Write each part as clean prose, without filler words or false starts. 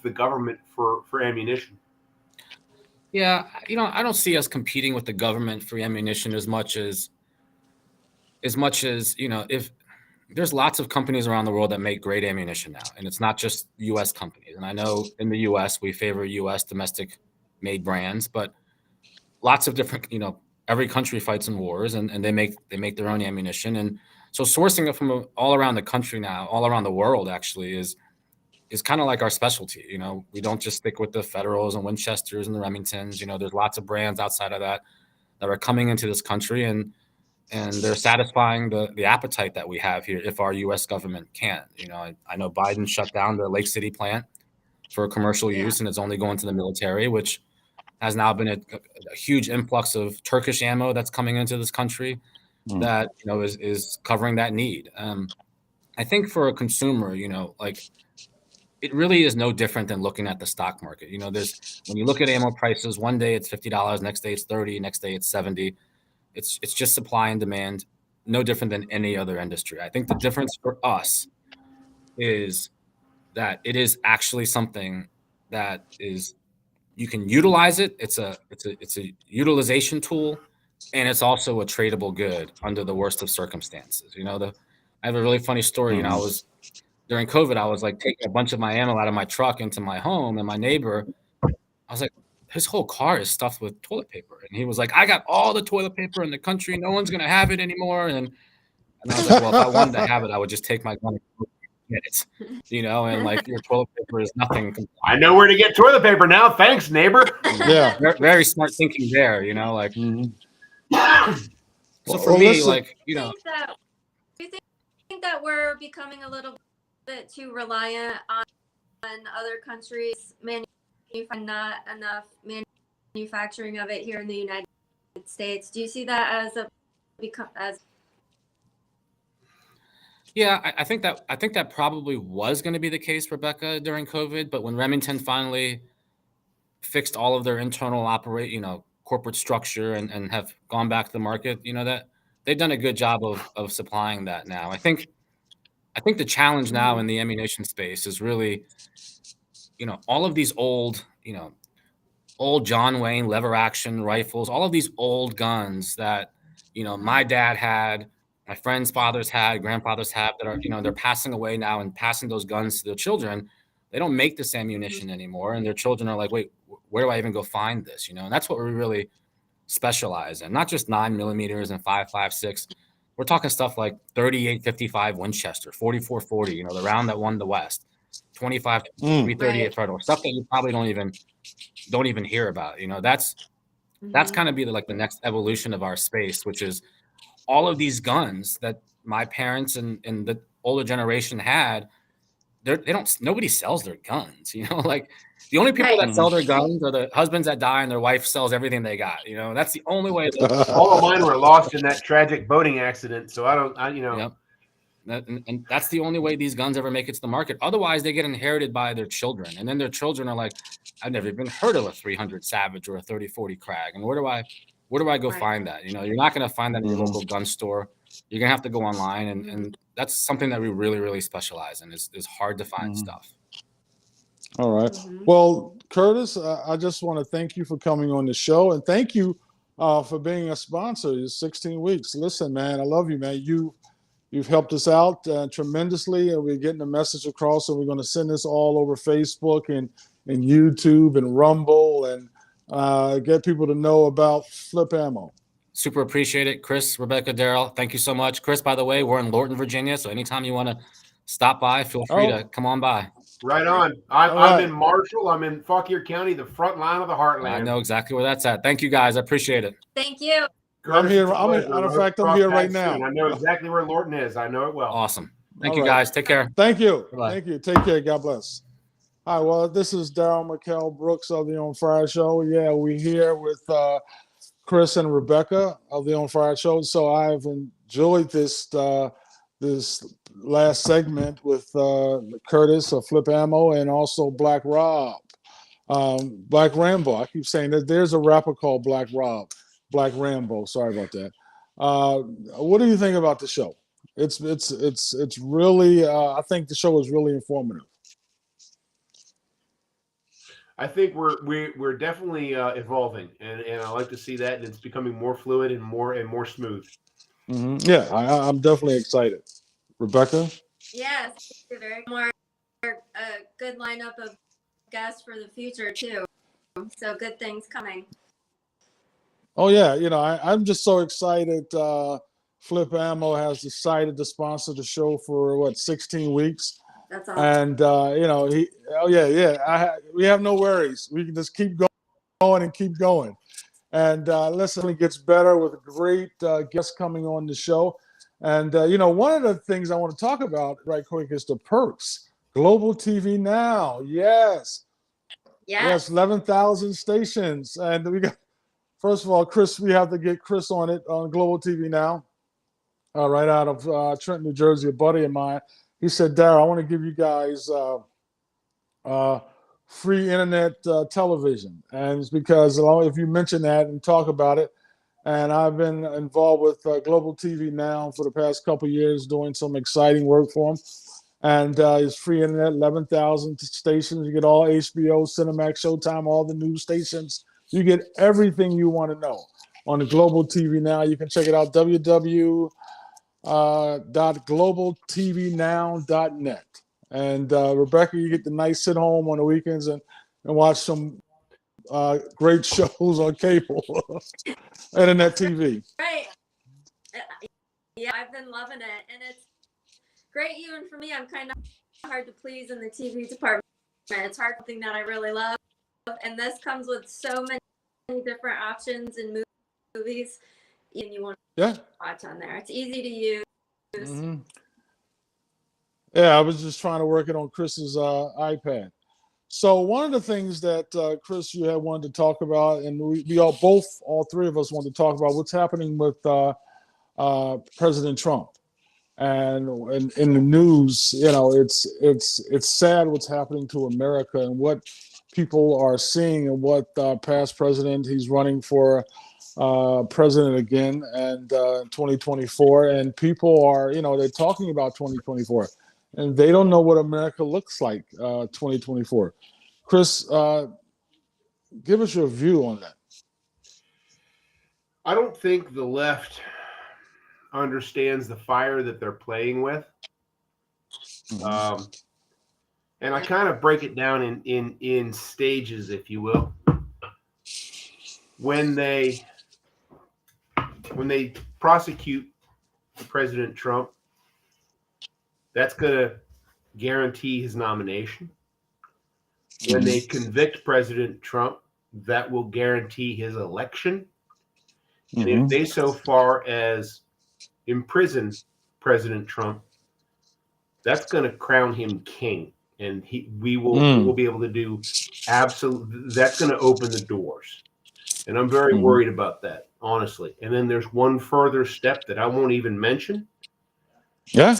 with the government for ammunition? Yeah, I don't see us competing with the government for ammunition as much as if there's lots of companies around the world that make great ammunition now, and it's not just U.S. companies. And I know in the U.S. we favor U.S. domestic made brands, but lots of different, every country fights in wars, and they make their own ammunition. And so sourcing it from all around the country now, all around the world actually is kind of like our specialty. We don't just stick with the Federals and Winchesters and the Remingtons. There's lots of brands outside of that are coming into this country, and they're satisfying the appetite that we have here if our U.S. government can. I know Biden shut down the Lake City plant for commercial use, and it's only going to the military, which has now been a huge influx of Turkish ammo that's coming into this country that is covering that need. I think for a consumer, it really is no different than looking at the stock market. When you look at ammo prices, one day it's $50, next day it's $30, next day it's $70. It's just supply and demand, no different than any other industry. I think the difference for us is that it is actually something that is, you can utilize it. It's a utilization tool, and it's also a tradable good under the worst of circumstances. I have a really funny story. During COVID, I was like taking a bunch of my ammo out of my truck into my home, and my neighbor, I was like, his whole car is stuffed with toilet paper. And he was like, I got all the toilet paper in the country. No one's going to have it anymore. And I was like, well, if I wanted to have it, I would just take my gun and get it, and like your toilet paper is nothing. I know where to get toilet paper now. Thanks, neighbor. Yeah. Very smart thinking there, like. So for me, do you think that we're becoming a little bit too reliant on other countries not enough manufacturing of it here in the United States? Do you see that as Yeah, I think that probably was going to be the case, Rebecca, during COVID. But when Remington finally fixed all of their internal corporate structure and have gone back to the market, that they've done a good job of supplying that now. I think the challenge now in the ammunition space is really, all of these old John Wayne lever action rifles, all of these old guns that, my dad had, my friends' fathers had, grandfathers have, that are, they're passing away now and passing those guns to their children. They don't make this ammunition anymore. And their children are like, wait, where do I even go find this? And that's what we really specialize in, not just 9mm and 5.56. We're talking stuff like 38-55 Winchester, 44-40, the round that won the West, 25 338 Federal, stuff that you probably don't even hear about. That's kind of be the next evolution of our space, which is all of these guns that my parents and the older generation had. Nobody sells their guns, like the only people that sell their guns are the husbands that die and their wife sells everything they got. That's the only way. All of mine were lost in that tragic boating accident. So Yep. And that's the only way these guns ever make it to the market. Otherwise, they get inherited by their children. And then their children are like, I've never even heard of a 300 Savage or a 30-40 Krag. And where do I go find that? You're not going to find that in your local gun store. You're going to have to go online. And that's something that we really, really specialize in is hard to find stuff. All right. Well, Curtis, I just want to thank you for coming on the show. And thank you for being a sponsor. It's 16 weeks. Listen, man, I love you, man. You've helped us out tremendously, and we're getting the message across. And we're going to send this all over Facebook and YouTube and Rumble and get people to know about Flip Ammo. Super appreciate it, Chris, Rebecca, Daryl. Thank you so much. Chris, by the way, we're in Lorton, Virginia, so anytime you want to stop by, feel free to come on by. Right on. I'm in Marshall. I'm in Fauquier County, the front line of the heartland. I know exactly where that's at. Thank you, guys. I appreciate it. Thank you. I'm here. Matter of fact, I'm here right now. I know exactly where Lorton is. I know it well. Awesome. Thank you, guys. Take care. Thank you. Bye-bye. Thank you. Take care. God bless. All right. Well, this is Daryl McKell Brooks of the On Fire Show. Yeah, we're here with Chris and Rebecca of the On Fire Show. So I've enjoyed this last segment with Curtis of Flip Ammo and also Black Rob, Black Rambo. I keep saying that there's a rapper called Black Rambo. Sorry about that. What do you think about the show? It's really I think the show is really informative. I think we're definitely evolving, and I like to see that, and it's becoming more fluid and more smooth. Yeah, I'm definitely excited. Rebecca? Yes, very more a good lineup of guests for the future too. So good things coming. Oh yeah, I'm just so excited. Flip Ammo has decided to sponsor the show for 16 weeks, That's awesome. and we have no worries. We can just keep going and keep going, and listen, it gets better with great guests coming on the show, and one of the things I want to talk about right quick is the perks. Global TV Now, yes, 11,000 stations, and we got. First of all, Chris, we have to get Chris on it on Global TV Now, right out of Trenton, New Jersey, a buddy of mine. He said, Darryl, I want to give you guys free internet television. And it's because if you mention that and talk about it, and I've been involved with Global TV Now for the past couple of years doing some exciting work for them. And it's free internet, 11,000 stations. You get all HBO, Cinemax, Showtime, all the news stations. You get everything you want to know on the Global TV Now. You can check it out, www.globaltvnow.net. And Rebecca, you get the nice sit home on the weekends and watch some great shows on cable, internet TV. Right. Yeah, I've been loving it. And it's great even for me. I'm kind of hard to please in the TV department. It's hard something that I really love. And this comes with so many different options and movies, and you want to watch on there. It's easy to use. Mm-hmm. Yeah, I was just trying to work it on Chris's iPad. So one of the things that Chris, you had wanted to talk about, and we all three of us wanted to talk about what's happening with President Trump. And in the news, it's sad what's happening to America and what people are seeing, and what past president, he's running for president again, and 2024, and people are, they're talking about 2024, and they don't know what America looks like 2024. Chris, give us your view on that. I don't think the left understands the fire that they're playing with. And I kind of break it down in stages, if you will. When they prosecute President Trump, that's going to guarantee his nomination. When they convict President Trump, that will guarantee his election. And if they so far as imprison President Trump, that's going to crown him king. And we will be able to do absolutely. That's going to open the doors, and I'm very worried about that, honestly. And then there's one further step that I won't even mention. Yeah,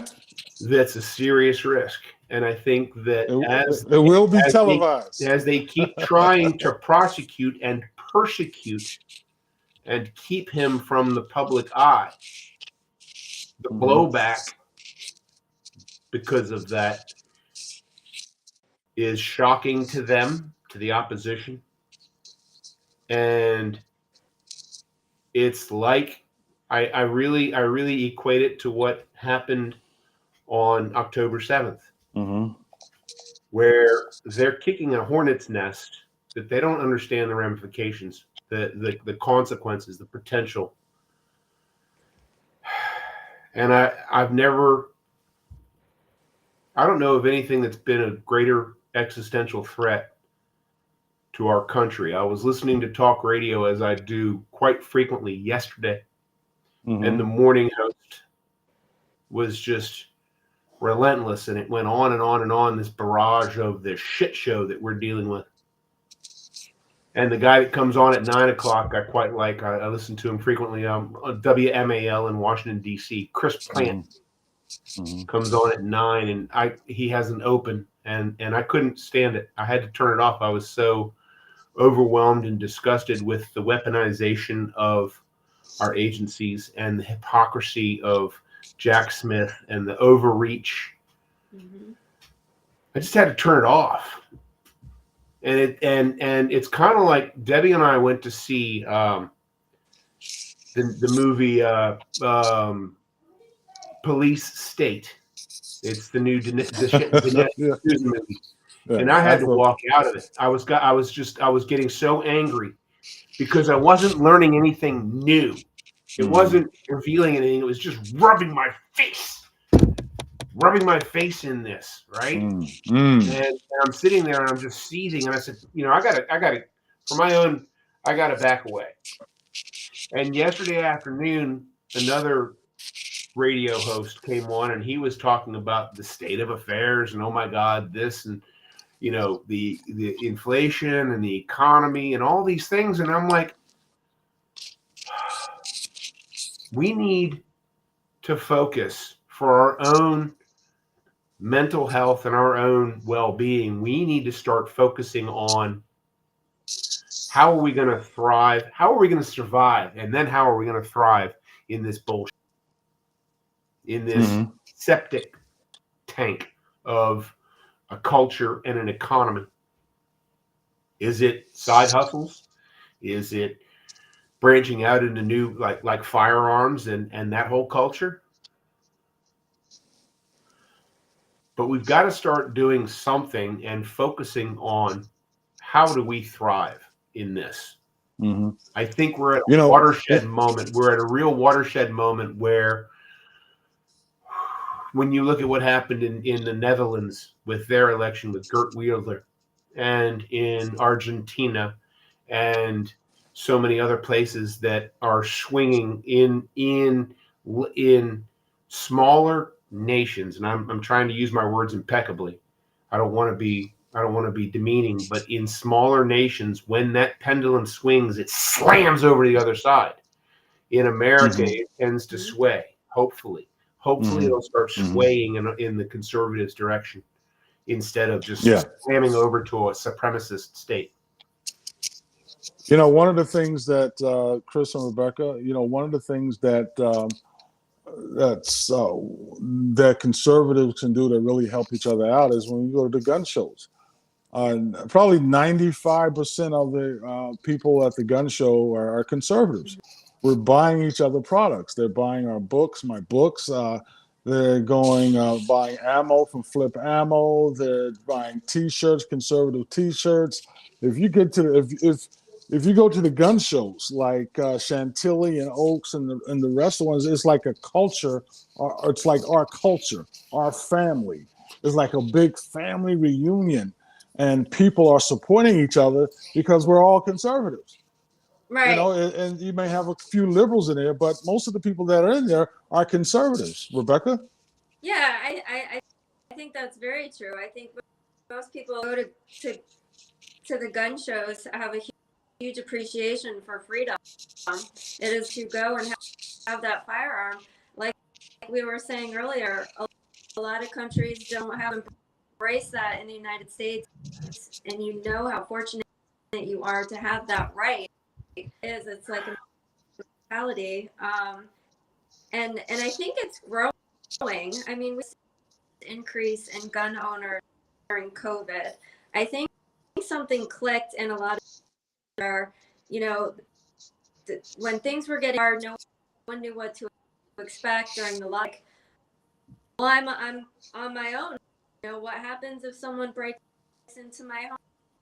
that's a serious risk, and I think that it will be televised as they keep trying to prosecute and persecute and keep him from the public eye. The blowback because of that is shocking to them, to the opposition. And it's like I really equate it to what happened on October 7th, where they're kicking a hornet's nest that they don't understand the ramifications, the consequences, the potential. And I don't know of anything that's been a greater existential threat to our country. I was listening to talk radio, as I do quite frequently, yesterday, and the morning host was just relentless, and it went on and on and on, this barrage of this shit show that we're dealing with. And the guy that comes on at 9 o'clock, I quite like. I listen to him frequently. WMAL in Washington, D.C. Chris Plant comes on at 9, and he has an open, and I couldn't stand it. I had to turn it off. I was so overwhelmed and disgusted with the weaponization of our agencies and the hypocrisy of Jack Smith and the overreach. I just had to turn it off. and it's kind of like Debbie and I went to see the movie Police State. It's the new Dinesh Yeah. movie. Yeah. And I had to walk out of it. I was getting so angry because I wasn't learning anything new. It wasn't revealing anything. It was just rubbing my face in this, right? And I'm sitting there and I'm just seething. And I said, I gotta, for my own, I gotta back away. And yesterday afternoon, another radio host came on and he was talking about the state of affairs and, oh my God, this and the inflation and the economy and all these things. And I'm like, we need to focus for our own mental health and our own well-being. We need to start focusing on how are we going to thrive? How are we going to survive? And then how are we going to thrive in this bullshit, in this septic tank of a culture and an economy? Is it side hustles? Is it branching out into new like firearms and that whole culture? But we've got to start doing something and focusing on how do we thrive in this. I think we're at a watershed moment. We're at a real watershed moment where when you look at what happened in the Netherlands with their election with Geert Wilders, and in Argentina and so many other places that are swinging in smaller nations, and I'm trying to use my words impeccably. I don't want to be demeaning, but in smaller nations, when that pendulum swings, it slams over to the other side. In America, it tends to sway. Hopefully, it'll start swaying in the conservatives' direction instead of just slamming over to a supremacist state. One of the things that Chris and Rebecca, one of the things that that conservatives can do to really help each other out is when we go to the gun shows. Probably 95% of the people at the gun show are conservatives. We're buying each other products. They're buying our books, my books. They're going buying ammo from Flip Ammo. They're buying T-shirts, conservative T-shirts. If you get to if you go to the gun shows like Chantilly and Oaks and the rest of the ones, it's like a culture. It's like our culture, our family. It's like a big family reunion, and people are supporting each other because we're all conservatives. Right. And you may have a few liberals in there, but most of the people that are in there are conservatives. Rebecca? Yeah, I think that's very true. I think most people go to the gun shows have a huge appreciation for freedom. It is to go and have that firearm. Like we were saying earlier, a lot of countries don't have embraced that in the United States, and how fortunate you are to have that right. It's like a mentality, and I think it's growing. I mean, we see an increase in gun owners during COVID. I think something clicked in a lot of when things were getting hard, no one knew what to expect during the lockdown. Well, I'm on my own. What happens if someone breaks into my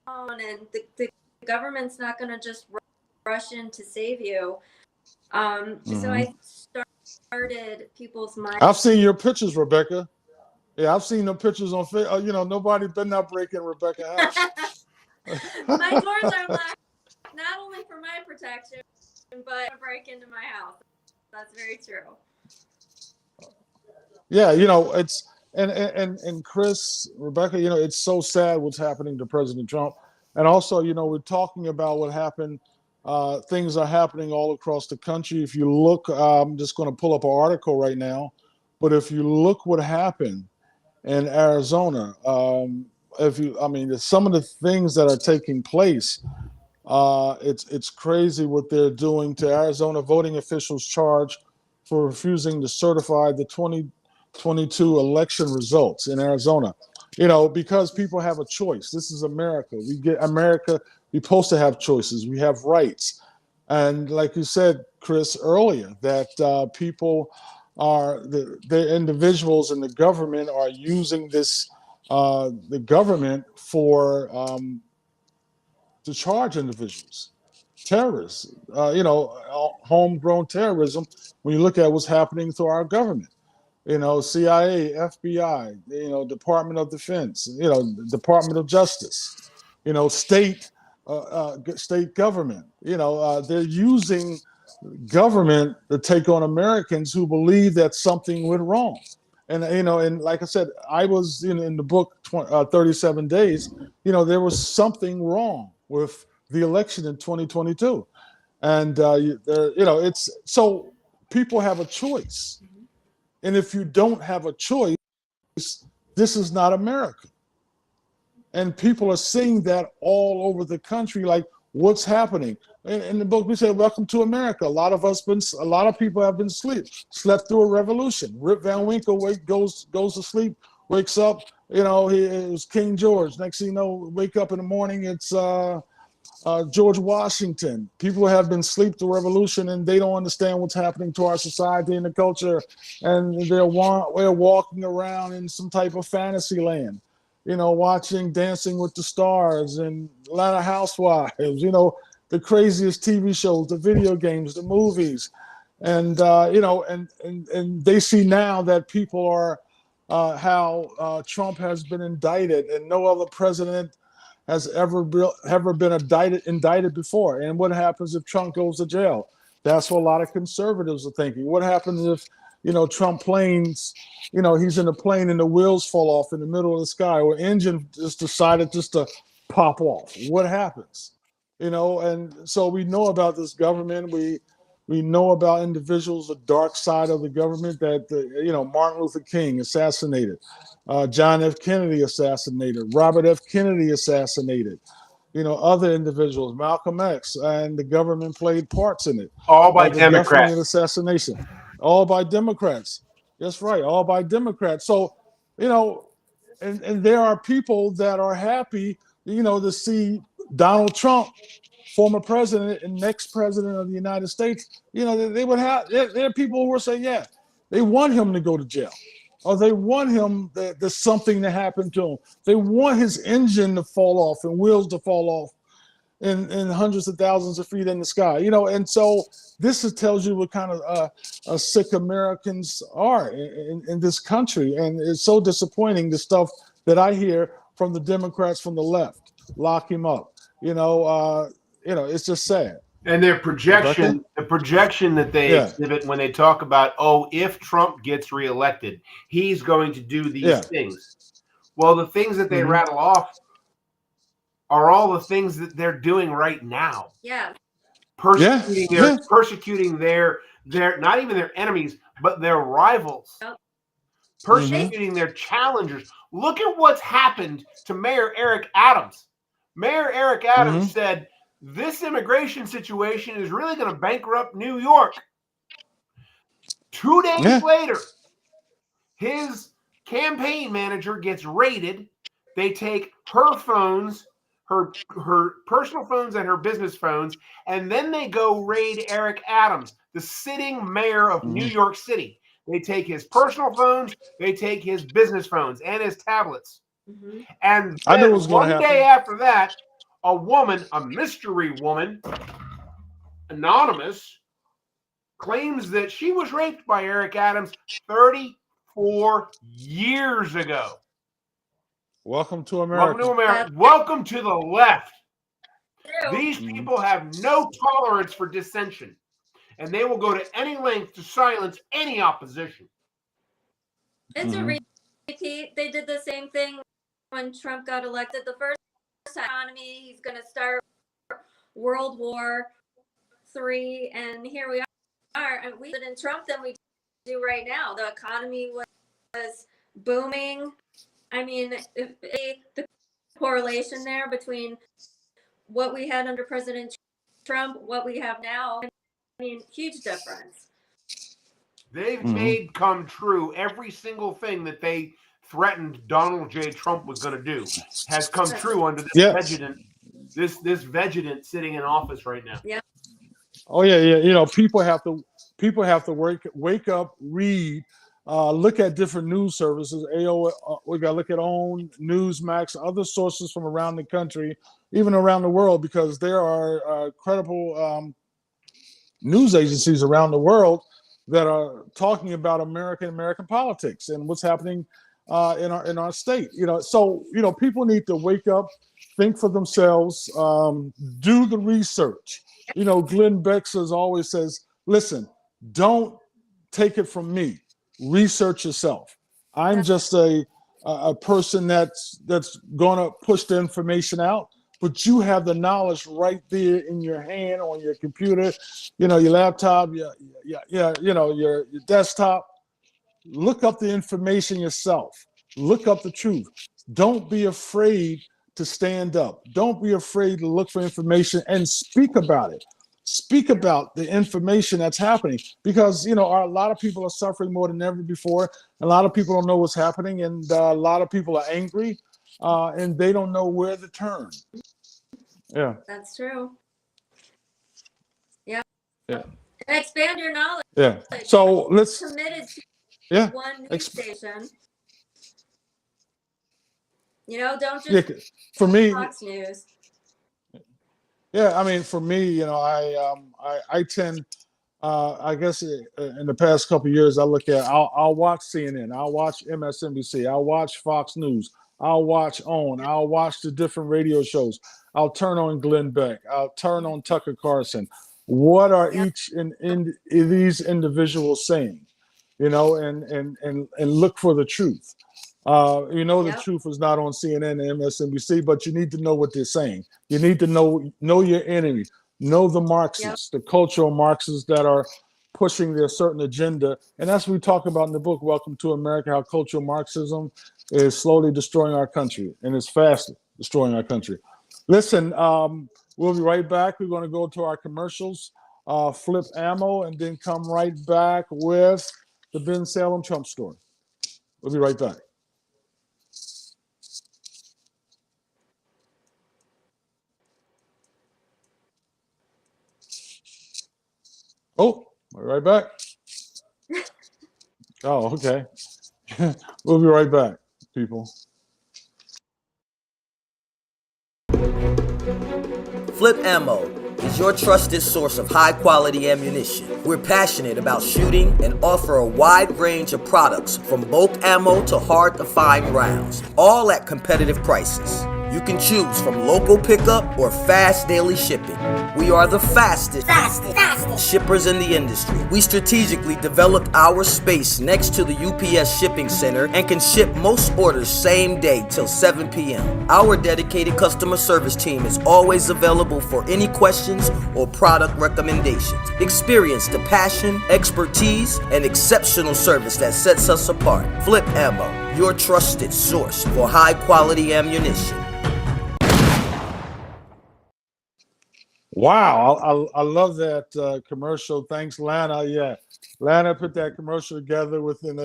home and the government's not going to just rush in to save you. So I started people's minds. I've seen your pictures, Rebecca. Yeah, I've seen the pictures on Facebook. Nobody better not break in Rebecca's house. My doors are locked, not only for my protection, but to break into my house. That's very true. Yeah, it's and Chris, Rebecca, it's so sad what's happening to President Trump. And also, we're talking about what happened. Things are happening all across the country. If you look, I'm just going to pull up an article right now, but if you look what happened in Arizona, some of the things that are taking place, it's crazy what they're doing to Arizona voting officials charged for refusing to certify the 2022 election results in Arizona. because people have a choice. This is America. We're supposed to have choices. We have rights. And like you said, Chris, earlier, that people the individuals in the government are using the government for to charge individuals, terrorists, homegrown terrorism. When you look at what's happening to our government, CIA, FBI, Department of Defense, Department of Justice, state government, they're using government to take on Americans who believe that something went wrong. And like I said, I was in the book 37 Days. There was something wrong with the election in 2022, and it's so people have a choice, and if you don't have a choice, this is not America. And people are seeing that all over the country, like what's happening. In the book, we said, "Welcome to America." A lot of people have been slept through a revolution. Rip Van Winkle goes to sleep, wakes up. It was King George. Next thing you know, wake up in the morning, it's George Washington. People have been asleep through revolution, and they don't understand what's happening to our society and the culture, and they're walking around in some type of fantasy land. Watching Dancing with the Stars and Atlanta Housewives, the craziest TV shows, the video games, the movies. And, and they see now that people are, how Trump has been indicted, and no other president has ever been indicted before. And what happens if Trump goes to jail? That's what a lot of conservatives are thinking. What happens if, Trump planes, he's in a plane and the wheels fall off in the middle of the sky, or engine just decided to pop off? What happens? And so we know about this government. We know about individuals, the dark side of the government, that, Martin Luther King assassinated, John F. Kennedy assassinated, Robert F. Kennedy assassinated, other individuals, Malcolm X, and the government played parts in it. All by the Democrats. Government assassination. All by Democrats. That's right. All by Democrats. So, and there are people that are happy, to see Donald Trump, former president and next president of the United States. They would have, there are people who are saying, yeah, they want him to go to jail, or they want him, there's something to happen to him. They want his engine to fall off and wheels to fall off in hundreds of thousands of feet in the sky. And so this tells you what kind of sick Americans are in this country. And it's so disappointing, the stuff that I hear from the Democrats from the left. Lock him up. It's just sad. And their projection, the projection that they exhibit when they talk about, if Trump gets reelected, he's going to do these things. Well, the things that they rattle off are all the things that they're doing right now. Yeah. Persecuting their not even their enemies, but their rivals. Yep. Persecuting their challengers. Look at what's happened to Mayor Eric Adams. Mayor Eric Adams said, this immigration situation is really going to bankrupt New York. 2 days later, his campaign manager gets raided. They take her phones, her personal phones and her business phones, and then they go raid Eric Adams, the sitting mayor of New York City. They take his personal phones, they take his business phones and his tablets. And then one day after that, a woman, a mystery woman, anonymous, claims that she was raped by Eric Adams 34 years ago. Welcome to America. Welcome to America. Welcome to the left. These people have no tolerance for dissension, and they will go to any length to silence any opposition. It's a repeat. They did the same thing when Trump got elected the first time. Economy, he's going to start World War III, and here we are. And we did in Trump than we do right now. The economy was booming. I mean, the correlation there between what we had under President Trump, what we have now, I mean, huge difference. They've made come true every single thing that they threatened Donald J. Trump was going to do has come true under this vegetant, this vegetant sitting in office right now. Yeah. Oh yeah. People have to wake up, read, look at different news services. We got to look at OWN, Newsmax, other sources from around the country, even around the world, because there are credible news agencies around the world that are talking about American politics and what's happening in our state. So people need to wake up, think for themselves, do the research. Glenn Beck always says, listen, don't take it from me. Research yourself. I'm just a person that's going to push the information out, but you have the knowledge right there in your hand, on your computer, your laptop, your desktop. Look up the information yourself. Look up the truth. Don't be afraid to stand up. Don't be afraid to look for information and speak about it. Speak about the information that's happening, because a lot of people are suffering more than ever before. A lot of people don't know what's happening, and a lot of people are angry, and they don't know where to turn. Yeah, that's true. Yeah. And expand your knowledge. Yeah. So let's committed to one news station. Don't just for me. Fox News. Yeah, I mean, for me, I tend, I guess, in the past couple of years, I'll watch CNN, I'll watch MSNBC, I'll watch Fox News, I'll watch OWN, I'll watch the different radio shows, I'll turn on Glenn Beck, I'll turn on Tucker Carlson. What are each in these individuals saying? And look for the truth. The truth is not on CNN and MSNBC, but you need to know what they're saying. You need to know your enemy, know the Marxists, the cultural Marxists that are pushing their certain agenda. And that's what we talk about in the book, Welcome to America, how cultural Marxism is slowly destroying our country, and it's fast destroying our country. Listen, we'll be right back. We're going to go to our commercials, flip ammo, and then come right back with the Ben Salem Trump story. We'll be right back. Oh, we're right back. Oh, okay. We'll be right back, people. Flip Ammo is your trusted source of high-quality ammunition. We're passionate about shooting and offer a wide range of products from bulk ammo to hard-to-find rounds, all at competitive prices. You can choose from local pickup or fast daily shipping. We are the fastest shippers in the industry. We strategically developed our space next to the UPS shipping center and can ship most orders same day till 7 p.m. Our dedicated customer service team is always available for any questions or product recommendations. Experience the passion, expertise, and exceptional service that sets us apart. Flip Ammo, your trusted source for high-quality ammunition. Wow, I love that commercial. Thanks, Lana. Yeah, Lana put that commercial together within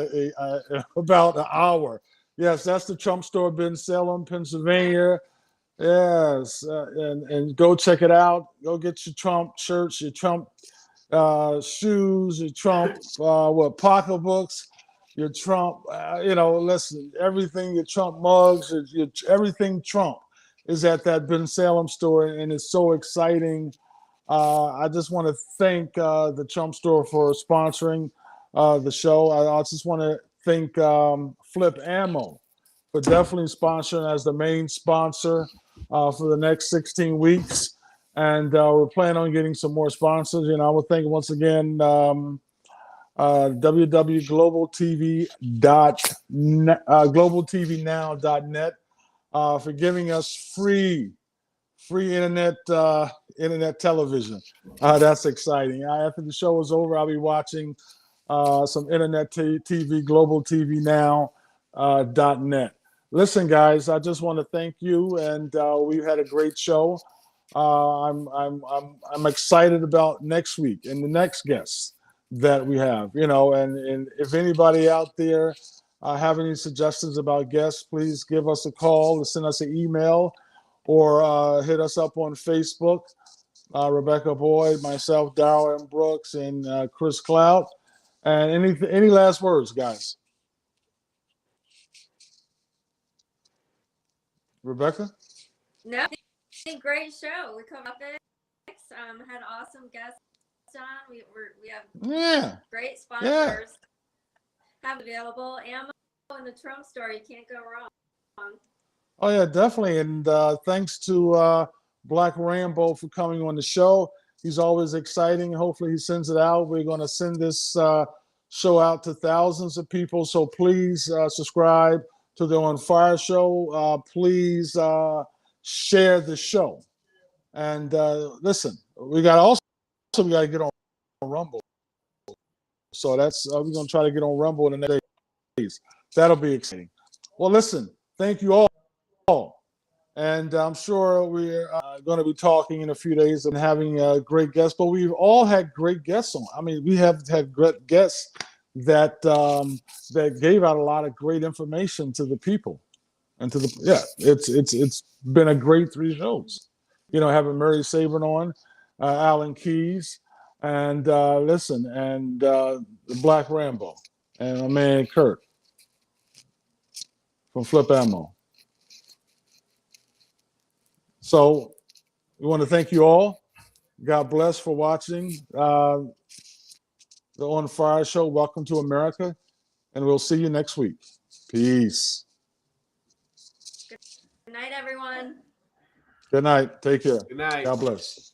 about an hour. Yes, that's the Trump store, Ben Salem, Pennsylvania. Yes, and go check it out. Go get your Trump shirts, your Trump shoes, your Trump pocketbooks, your Trump. Listen, everything, your Trump mugs, everything Trump is at that Ben Salem store, and it's so exciting. I just want to thank the Trump store for sponsoring the show. I just want to thank Flip Ammo for definitely sponsoring as the main sponsor for the next 16 weeks. And we're planning on getting some more sponsors. I would thank once again globaltvnow.net for giving us free internet television. That's exciting. After the show is over, I'll be watching some internet TV, globaltvnow.net. Listen, guys, I just want to thank you, and we've had a great show. I'm excited about next week and the next guests that we have. And if anybody out there have any suggestions about guests, please give us a call or send us an email or hit us up on Facebook. Rebecca Boyd, myself, Darrell M. Brooks, and Chris Cloud. And any last words, guys? Rebecca? No, I think great show. We covered topics. Had awesome guests on. We have great sponsors. Have available ammo in the Trump store. You can't go wrong. Oh yeah, definitely. And thanks to Black Rambo for coming on the show. He's always exciting. Hopefully he sends it out. We're going to send this show out to thousands of people. So please subscribe to the On Fire show. Please share the show. And listen, we got to get on Rumble. So that's we're going to try to get on Rumble in the next days. That'll be exciting. Well, listen, thank you all. And I'm sure we're going to be talking in a few days and having great guests. But we've all had great guests on. I mean, we have had great guests that that gave out a lot of great information to the people and to the it's been a great 3 shows. You know, having Mary Sabin on, Alan Keyes, and the Black Rambo, and my man Kurt from Flip Ammo. So we want to thank you all. God bless for watching the On Fire show. Welcome to America, and we'll see you next week. Peace. Good night, everyone. Good night. Take care. Good night. God bless.